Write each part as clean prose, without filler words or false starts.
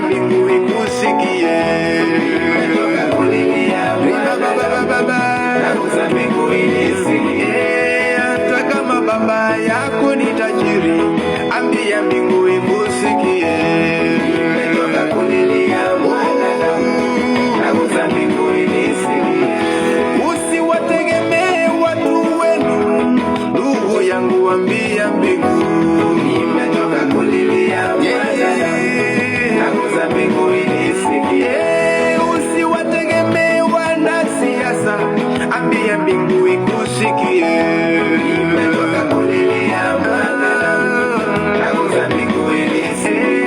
mbingu ikusikie. Hata kama baba yako ni tajiri, ambia mbingu ikusikie. Usiwategemee watu wenu, ndugu yangu, ambia mbingu. Nimetoka kulilia nakuza mbingu inisikie. Usiwategemee wanasiasa, ambia mbingu ikusikie. Nimetoka kulilia nakuza mbingu inisikie.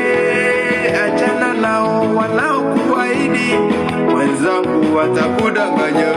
Achana nao wanaokuahidi, wenzangu watakudanganya.